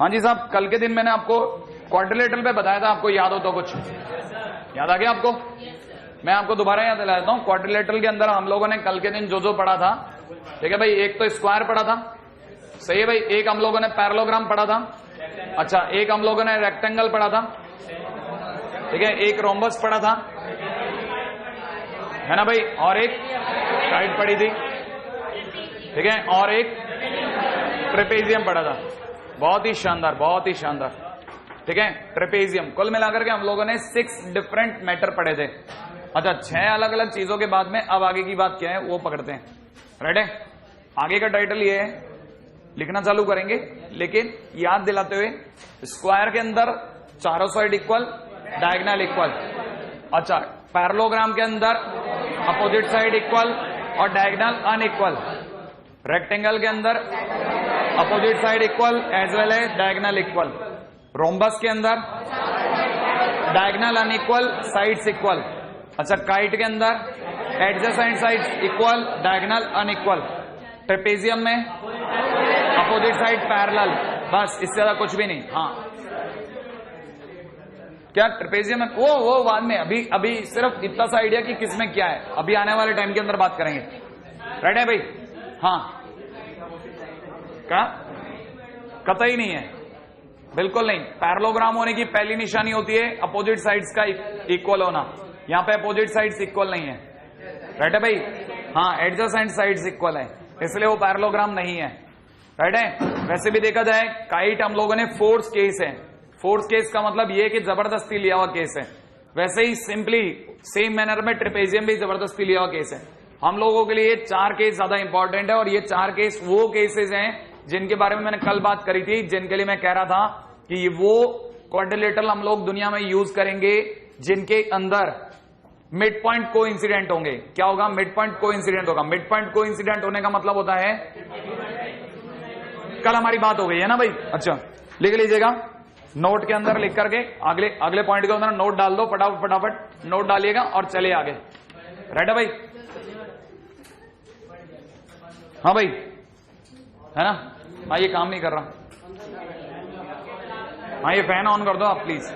हाँ जी साहब, कल के दिन मैंने आपको क्वाड्रिलेटरल पे बताया था, आपको याद हो तो कुछ याद आ गया आपको? मैं आपको दोबारा याद दिला देता हूँ। क्वाड्रिलेटरल के अंदर हम लोगों ने कल के दिन जो पढ़ा था, ठीक है भाई, एक तो स्क्वायर पढ़ा था, सही है भाई, एक हम लोगों ने पैरेललोग्राम पढ़ा था, अच्छा एक हम लोगों ने रेक्टेंगल पढ़ा था, ठीक है, एक रोम्बस पढ़ा था, है ना भाई, और एक काइट पढ़ी थी, ठीक है, और एक ट्रेपेजियम पढ़ा था। बहुत ही शानदार, बहुत ही शानदार, ठीक है, ट्रेपेजियम। कुल मिलाकर के हम लोगों ने 6 डिफरेंट मैटर पढ़े थे। अच्छा, 6 अलग अलग चीजों के बाद में अब आगे की बात क्या है वो पकड़ते हैं। राइट है, आगे का टाइटल ये है, लिखना चालू करेंगे लेकिन याद दिलाते हुए, स्क्वायर के अंदर चारों साइड इक्वल, डायगोनल इक्वल। अच्छा, पैरेललोग्राम के अंदर अपोजिट साइड इक्वल और डायगोनल अनइक्वल। रेक्टेंगल के अंदर opposite side equal as well as diagonal equal. Rhombus के अंदर डायगोनल अनइक्वल, साइड्स इक्वल। अच्छा, काइट के अंदर adjacent sides equal, diagonal unequal. Trapezium में अपोजिट साइड पैरेलल, बस इससे ज्यादा कुछ भी नहीं। हाँ, क्या ट्रेपेजियम में वो बाद में, अभी सिर्फ इतना सा आइडिया कि किसमें क्या है, अभी आने वाले टाइम के अंदर बात करेंगे। राइट है भाई? हाँ, क्या कतई नहीं है, बिल्कुल नहीं। पैरेललोग्राम होने की पहली निशानी होती है अपोजिट साइड्स का इक्वल होना। यहां पे अपोजिट साइड्स इक्वल नहीं है। राइट है भाई? हाँ, एडजेसेंट साइड्स इक्वल है, इसलिए वो पैरेललोग्राम नहीं है। राइट है? वैसे भी देखा जाए, काइट हम लोगों ने फोर्स केस है। फोर्स केस का मतलब ये कि जबरदस्ती लिया हुआ केस है। वैसे ही सिंपली सेम मैनर में ट्रेपेजियम भी जबरदस्ती लिया हुआ केस है। हम लोगों के लिए 4 केस ज्यादा इंपॉर्टेंट है, और ये 4 केस वो केसेस हैं जिनके बारे में मैंने कल बात करी थी, जिनके लिए मैं कह रहा था कि वो क्वाड्रिलेटरल हम लोग दुनिया में यूज करेंगे जिनके अंदर मिड पॉइंट को इंसिडेंट होंगे। क्या होगा? मिड पॉइंट को इंसिडेंट होगा। मिड पॉइंट को इंसिडेंट होने का मतलब होता है, कल हमारी बात हो गई है ना भाई? अच्छा, लिख लीजिएगा नोट के अंदर, लिख करके अगले पॉइंट के अंदर नोट डाल दो, फटाफट नोट डालिएगा और चले आगे। राइट है भाई? हाँ भाई, है ना? हाँ, ये काम नहीं कर रहा। हाँ, ये फैन ऑन कर दो आप प्लीज।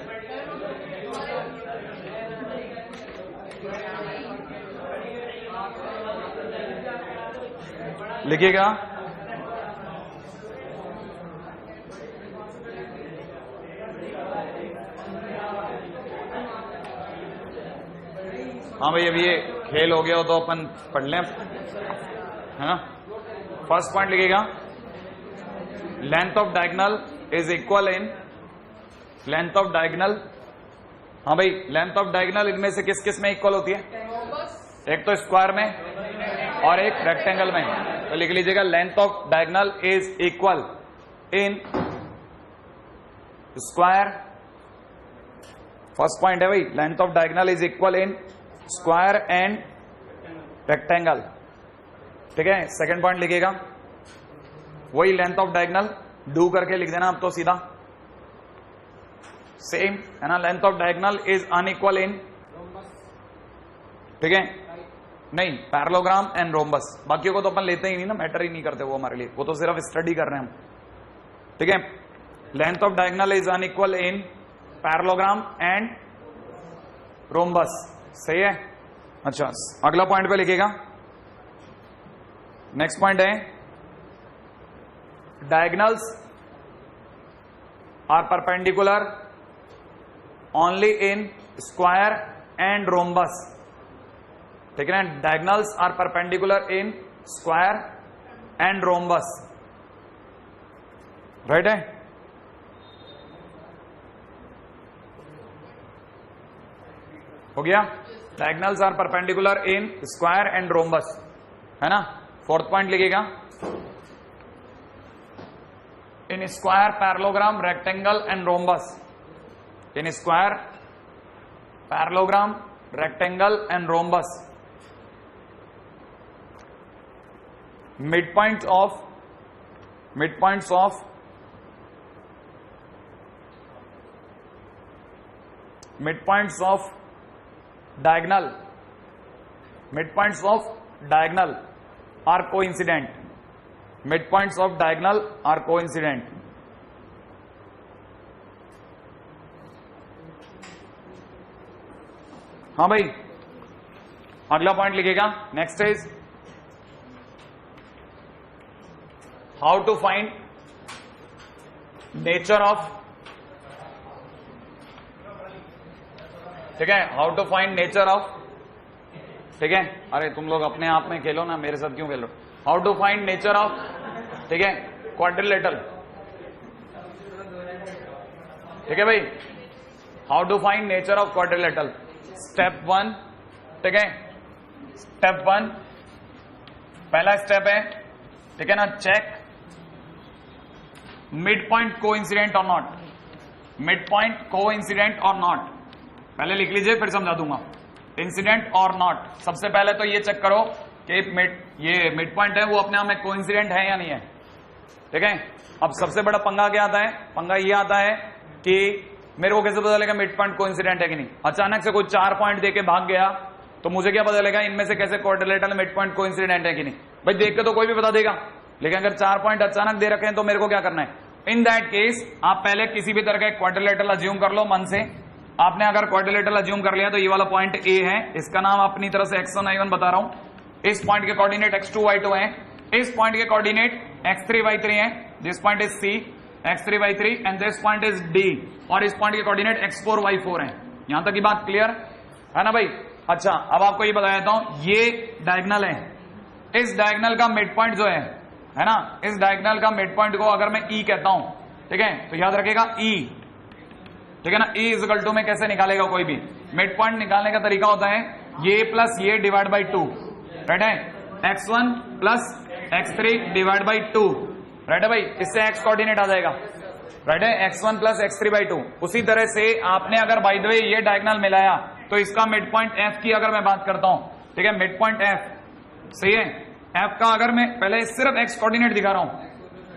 लिखिएगा, हाँ भाई, अभी ये खेल हो गया हो तो अपन पढ़ लें, है ना? फर्स्ट पॉइंट लिखिएगा, length of diagonal is equal in, length of diagonal, हाँ भाई, लेंथ ऑफ डायगोनल इनमें से किस किस में इक्वल होती है? एक तो स्क्वायर में और एक रेक्टेंगल में। तो लिख लीजिएगा, length of diagonal is equal in square. First point है भाई, length of diagonal is equal in square and rectangle. ठीक है, सेकंड पॉइंट लिखिएगा, वही लेंथ ऑफ डायगोनल, डू करके लिख देना आप तो सीधा, सेम है ना? Length of diagonal is unequal in, ठीक है, नहीं, पैरेललोग्राम एंड रोम्बस। बाकियों को तो अपन लेते ही नहीं ना, मैटर ही नहीं करते वो हमारे लिए, वो तो सिर्फ स्टडी कर रहे हैं हम। ठीक है, length of diagonal is unequal in parallelogram and rhombus, सही है? अच्छा, अगला पॉइंट पे लिखिएगा, नेक्स्ट पॉइंट है, diagonals are perpendicular only in square and rhombus. ठीक है ना? Diagonals are perpendicular in square and rhombus. Right है? हो गया, diagonals are perpendicular in square and rhombus, है ना? फोर्थ पॉइंट लिखिएगा, in square, parallelogram, rectangle and rhombus. In square, parallelogram, rectangle and rhombus, midpoints of midpoints of diagonal, midpoints of diagonal are coincident, midpoints of diagonal are coincident, हाँ भाई, अगला point लिखेगा। Next is how to find nature of, ठीक है, how to find nature of, ठीक है, अरे तुम लोग अपने आप में खेलो ना, मेरे साथ क्यों खेलो। How to find nature of, ठीक है, क्वाड्रिलेटरल, ठीक है भाई, how to find nature of quadrilateral. Step 1, ठीक है, स्टेप 1 पहला स्टेप है, ठीक है ना, चेक मिड पॉइंट को इंसिडेंट और नॉट, मिड पॉइंट को इंसिडेंट और नॉट, पहले लिख लीजिए फिर समझा दूंगा। इंसिडेंट और नॉट, सबसे पहले तो ये चेक करो कि ये मिड पॉइंट है वो अपने आप में कोइंसिडेंट है या नहीं है, ठीक है। अब सबसे बड़ा पंगा क्या आता है, पंगा ये आता है कि मेरे को कैसे पता चलेगा मिड पॉइंट कोइंसिडेंट है कि नहीं। अचानक से कोई 4 पॉइंट देके भाग गया तो मुझे क्या पता चलेगा इनमें से कैसे क्वाड्रिलेटरल मिड पॉइंट कोइंसिडेंट है कि नहीं। भाई देख के तो कोई भी बता देगा, लेकिन अगर 4 पॉइंट अचानक दे रखे हैं तो मेरे को क्या करना है। इन दैट केस आप पहले किसी भी तरह का क्वाड्रिलेटरल अज्यूम कर लो मन से। आपने अगर क्वाड्रिलेटरल अज्यूम कर लिया तो ये वाला पॉइंट ए है, इसका नाम अपनी तरह से x1 y1 बता रहा हूं। इस पॉइंट के कोऑर्डिनेट x2 y2 है, इस पॉइंट के कोऑर्डिनेट x3 y3 है, this point is C x3 y3 and this point is D, और इस पॉइंट के कोऑर्डिनेट x4 y4 है। यहां तक की बात क्लियर है ना भाई। अच्छा अब आपको ये बता देता हूं, ये डायगोनल है, इस डायगोनल का मिड पॉइंट जो है ना, इस डायगोनल का मिड पॉइंट को अगर मैं E कहता हूं, ठीक है, तो याद रखेगा E, ठीक है ना। E इज इक्वल टू में कैसे निकालेगा कोई भी मिड पॉइंट निकालने का तरीका होता है ये प्लस ये डिवाइड बाई 2, राइट है, x1 plus x3 divide by 2, right है भाई, इससे x कोऑर्डिनेट आ जाएगा, राइट है, x1 प्लस x3 बाई 2। उसी तरह से आपने अगर बाय द वे ये डायगोनल मिलाया तो इसका मिड पॉइंट f की अगर मैं बात करता हूं, ठीक है, मिड पॉइंट f सही है, f का अगर मैं पहले सिर्फ x कोऑर्डिनेट दिखा रहा हूं,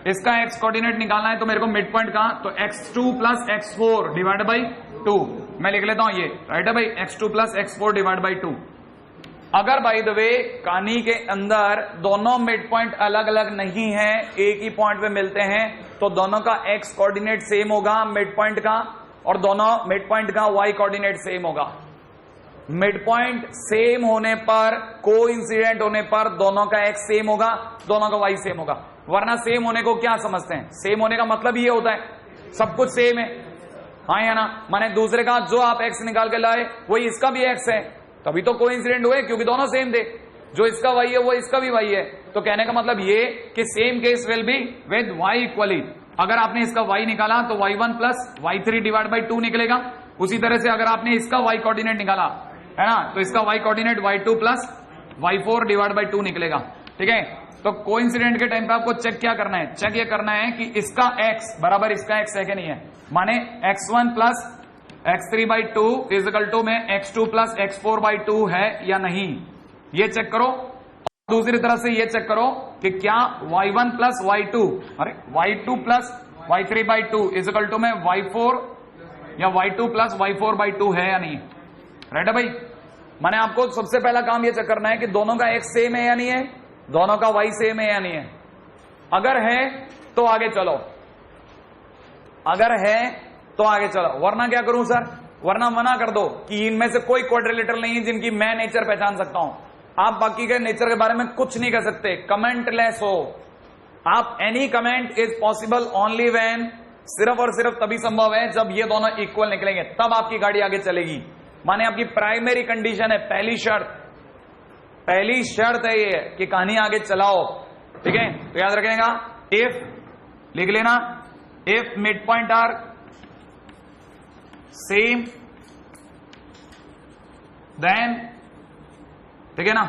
इसका x कोऑर्डिनेट निकालना है तो मेरे को मिड पॉइंट का, तो x2 plus x4 divide by 2 मैं लिख लेता हूं ये, राइट है भाई, x2 plus x4 divide by 2। अगर बाय द वे कहानी के अंदर दोनों मिड पॉइंट अलग अलग नहीं है, एक ही पॉइंट पे मिलते हैं, तो दोनों का x कोऑर्डिनेट सेम होगा मिड पॉइंट का, और दोनों मिड पॉइंट का y कोऑर्डिनेट सेम होगा। मिड पॉइंट सेम होने पर, कोइंसिडेंट होने पर दोनों का x सेम होगा, दोनों का y सेम होगा। वरना सेम होने को क्या समझते हैं, सेम होने का मतलब ये होता है सब कुछ सेम है, हाँ या ना, माने दूसरे का जो आप x निकाल के लाए वही इसका भी x है, तभी तो कोइंसिडेंट हुए, क्योंकि दोनों सेम थे, जो इसका y है वो इसका भी y है। तो कहने का मतलब ये कि same case will be with y equally. अगर आपने इसका y निकाला तो y1 plus y3 divide by 2 निकलेगा। उसी तरह से अगर आपने इसका y कोऑर्डिनेट निकाला है ना, तो इसका y coordinate y2 plus y4 divide by 2 निकलेगा, ठीक है। तो कोइंसिडेंट के टाइम पे आपको चेक क्या करना है, चेक ये करना है कि इसका x बराबर इसका x है कि नहीं है, माने x1 plus x3 by 2 is equal to में x2 प्लस x4 बाई 2 है या नहीं, ये चेक करो। और दूसरी तरफ से ये चेक करो कि क्या y1 प्लस y2, अरे y2 plus y3 by 2 is equal to में y4 या y2 प्लस y4 बाई 2 है या नहीं, राइट है भाई। माने आपको सबसे पहला काम ये चेक करना है कि दोनों का x सेम है या नहीं है, दोनों का y सेम है या नहीं है। अगर है तो आगे चलो, अगर है तो आगे चलो, वरना क्या करूं सर, वरना मना कर दो कि इनमें से कोई क्वाड्रिलेटरल नहीं है जिनकी मैं नेचर पहचान सकता हूं। आप बाकी के नेचर के बारे में कुछ नहीं कर सकते, कमेंट लेस हो आप। Any comment is possible only when, सिर्फ और सिर्फ तभी संभव है जब ये दोनों इक्वल निकलेंगे, तब आपकी गाड़ी आगे चलेगी। माने आपकी प्राइमरी कंडीशन है, पहली शर्त है ये कि कहानी आगे चलाओ, ठीक है। तो याद रखिएगा, इफ लिख लेना, if mid point are same then, ठीक है ना,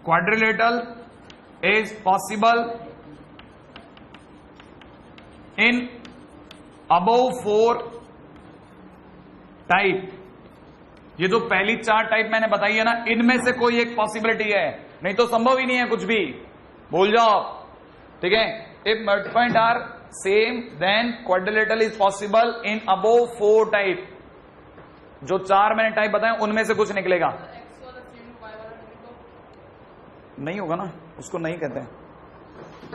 quadrilateral is possible in above 4 type. ये जो पहली 4 टाइप मैंने बताई है ना, इनमें से कोई एक पॉसिबिलिटी है, नहीं तो संभव ही नहीं है, कुछ भी भूल जाओ, ठीक है। If mid point are same then quadrilateral is possible in above 4 type. जो 4 मैंने टाइप बताए उनमें से कुछ निकलेगा, नहीं होगा ना, उसको नहीं कहते हैं,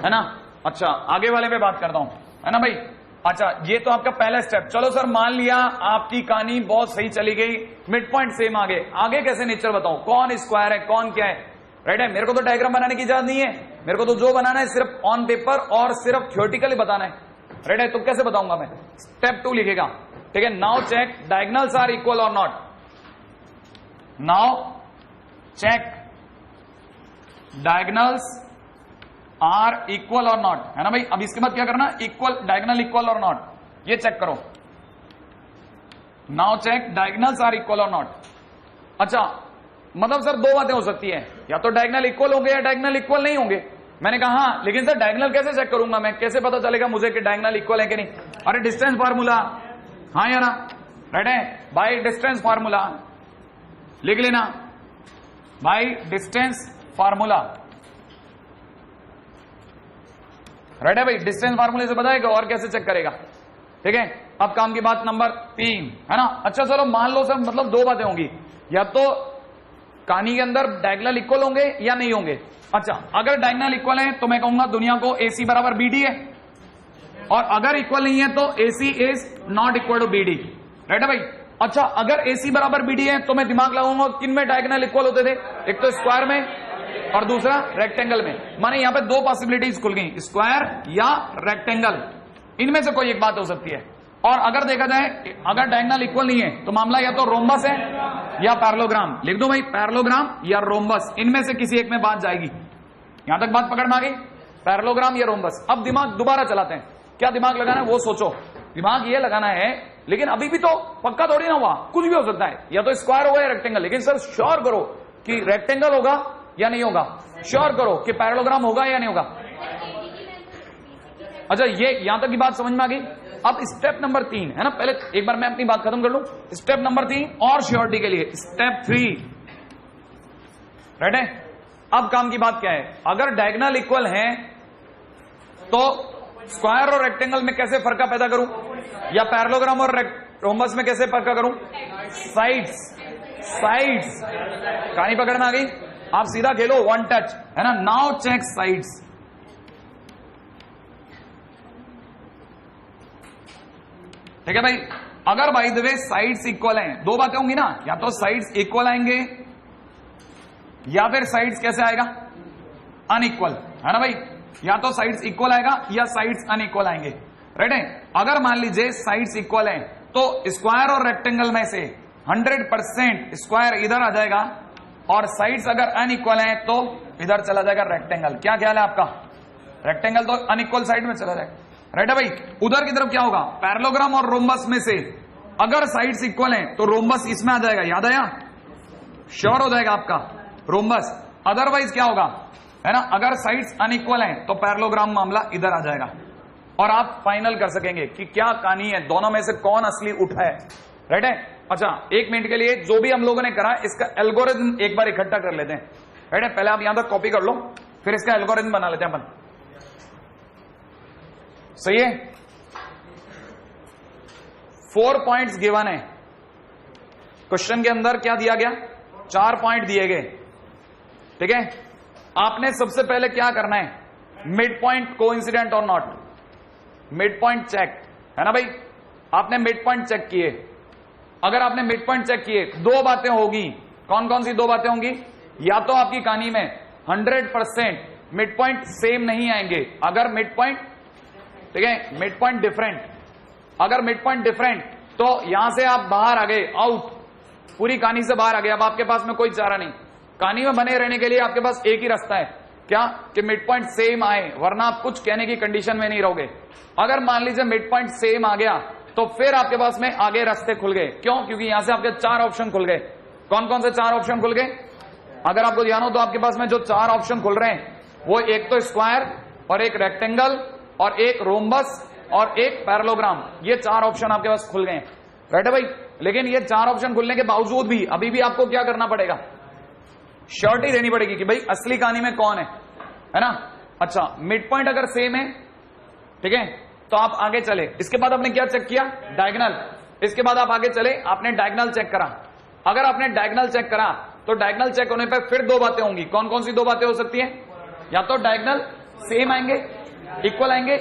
है ना। अच्छा आगे वाले पे बात करता हूं, है ना भाई। अच्छा, ये तो आपका पहला स्टेप। चलो सर, मान लिया आपकी कहानी बहुत सही चली गई, मिड पॉइंट सेम आगे कैसे नेचर बताऊं, कौन स्क्वायर है कौन क्या है, राइट है। मेरे को तो डायग्राम बनाने की इजाजत नहीं है, मेरे को तो जो बनाना है सिर्फ ऑन पेपर और सिर्फ थ्योरेटिकली बताना है, राइट है। तो कैसे बताऊंगा मैं, स्टेप 2 लिखेगा, ठीक है। Now check diagonals are equal or not, now check diagonals are equal or not, है ना भाई। अब इसके बाद क्या करना, equal, diagonal equal or not, ये चेक करो। Now check diagonals are equal or not. अच्छा, मतलब सर दो बातें हो सकती है, या तो डायगोनल इक्वल होंगे या डायगोनल इक्वल नहीं होंगे। मैंने कहा हाँ, लेकिन सर डायगोनल कैसे चेक करूंगा मैं, कैसे पता चलेगा मुझे कि डायगोनल इक्वल है कि नहीं। अरे डिस्टेंस फार्मूला, हाँ या ना, राइट है भाई, डिस्टेंस फार्मूला लिख लेना भाई, डिस्टेंस फार्मूला, राइट है भाई। डिस्टेंस फार्मूले से बताएगा और कैसे चेक करेगा, ठीक है। अब काम की बात नंबर 3, है ना। अच्छा चलो मान लो सर, मतलब दो बातें होंगी, या तो कहानी के अंदर डायगोनल इक्वल होंगे या नहीं होंगे। अच्छा, अगर डायगोनल इक्वल है तो मैं कहूंगा दुनिया को AC बराबर BD है, और अगर इक्वल नहीं है तो AC is not equal to BD, right है भाई। अच्छा, अगर AC बराबर BD है तो मैं दिमाग लगाऊंगा किन में डायगोनल इक्वल होते थे, एक तो स्क्वायर में और दूसरा रेक्टेंगल में। माने यहां पे दो पॉसिबिलिटीज खुल गई, स्क्वायर या रेक्टेंगल, इनमें से कोई एक बात हो सकती है। और अगर देखा जाए अगर डायगोनल इक्वल नहीं है तो मामला या तो रोम्बस है या पैरेललोग्राम, लिख दो भाई पैरेललोग्राम या रोम्बस, इनमें से किसी एक में बात जाएगी। यहां तक बात पकड़ में आ गई, पैरेललोग्राम या रोम्बस। अब दिमाग दोबारा चलाते हैं, क्या दिमाग लगाना है वो सोचो। दिमाग ये लगाना है, लेकिन अभी भी तो पक्का थोड़ी ना हुआ, कुछ भी हो सकता है, या तो स्क्वायर होगा या रेक्टेंगल। लेकिन सर श्योर करो कि रेक्टेंगल होगा या नहीं होगा, श्योर करो कि पैरेललोग्राम होगा या नहीं होगा। अच्छा, ये यहां तक की बात समझ में आ गई। अब स्टेप नंबर 3 है ना, पहले एक बार मैं अपनी बात खत्म कर लूं। स्टेप नंबर 3 और श्योरिटी के लिए स्टेप 3, राइट है। अब काम की बात क्या है, अगर डायगोनल इक्वल है तो स्क्वायर और रेक्टेंगल में कैसे फर्क पैदा करूं, या पैरेललोग्राम और रोम्बस में कैसे फर्क करूं, साइड्स कहानी पकड़ में आ गई। आप सीधा खेलो वन टच, है ना। नाउ चेक साइड्स, ठीक है भाई। अगर by the way sides equal हैं, दो बातें होंगी ना, या तो साइड्स इक्वल आएंगे या फिर साइड्स कैसे आएगा, अनइक्वल, है ना भाई। या तो साइड्स इक्वल आएगा या साइड्स अनइक्वल आएंगे, राइट है। अगर मान लीजिए साइड्स इक्वल हैं तो स्क्वायर और रेक्टेंगल में से 100% स्क्वायर इधर आ जाएगा, और साइड्स अगर अनइक्वल हैं तो इधर चला जाएगा रेक्टेंगल। क्या ख्याल है आपका, रेक्टेंगल तो अनइक्वल साइड में चला जाएगा, राइट है भाई। उधर की तरफ क्या होगा, पैरेललोग्राम और रोम्बस में से अगर साइड्स इक्वल हैं तो रोम्बस इसमें आ जाएगा, याद आया, श्योर हो जाएगा आपका रोम्बस। अदरवाइज क्या होगा, है ना, अगर साइड्स अनइक्वल हैं तो पैरेललोग्राम मामला इधर आ जाएगा, और आप फाइनल कर सकेंगे कि क्या कहानी है, दोनों में से कौन असली उठा है, राइट है। अच्छा, एक मिनट के लिए जो भी हम लोगों ने करा इसका एल्गोरिथम एक बार इकट्ठा कर लेते हैं, राइट है। पहले आप यहां तक कॉपी कर लो, फिर इसका एल्गोरिथम बना लेते हैं अपन, सही है। 4 पॉइंट्स गिवन है क्वेश्चन के अंदर, क्या दिया गया, 4 पॉइंट दिए गए, ठीक है। आपने सबसे पहले क्या करना है, मिड पॉइंट कोइंसिडेंट और नॉट, मिड पॉइंट चेक, है ना भाई। आपने मिड पॉइंट चेक किए, अगर आपने मिड पॉइंट चेक किए, दो बातें होगी। कौन कौन सी दो बातें होंगी, या तो आपकी कहानी में 100% मिड पॉइंट सेम नहीं आएंगे, अगर मिड पॉइंट, ठीक है, मिड पॉइंट डिफरेंट, अगर मिड पॉइंट डिफरेंट तो यहां से आप बाहर आ गए, आउट, पूरी कहानी से बाहर आ गए। अब आपके पास में कोई चारा नहीं, कहानी में बने रहने के लिए आपके पास एक ही रास्ता है, क्या, कि मिड पॉइंट सेम आए, वरना आप कुछ कहने की कंडीशन में नहीं रहोगे। अगर मान लीजिए मिड पॉइंट सेम आ गया तो फिर आपके पास में आगे रास्ते खुल गए, क्यों, क्योंकि यहां से आपके 4 ऑप्शन खुल गए। कौन कौन से 4 ऑप्शन खुल गए, अगर आपको ध्यान हो तो आपके पास में जो 4 ऑप्शन खुल रहे हैं वो एक तो स्क्वायर और एक रेक्टेंगल और एक रोम्बस और एक पैरेललोग्राम, ये 4 ऑप्शन आपके पास खुल गए, राइट है भाई। लेकिन ये 4 ऑप्शन खुलने के बावजूद भी अभी भी आपको क्या करना पड़ेगा, श्योरिटी देनी पड़ेगी कि भाई असली कहानी में कौन है ना। अच्छा, मिड पॉइंट अगर सेम है, ठीक है, तो आप आगे चले। इसके बाद आपने क्या चेक किया, डायगोनल। इसके बाद आप आगे चले, आपने डायगोनल चेक करा। अगर आपने डायगोनल चेक करा तो डायगोनल चेक होने पर फिर दो बातें होंगी। कौन कौन सी दो बातें हो सकती हैं, या तो डायगोनल सेम आएंगे, इक्वल आएंगे,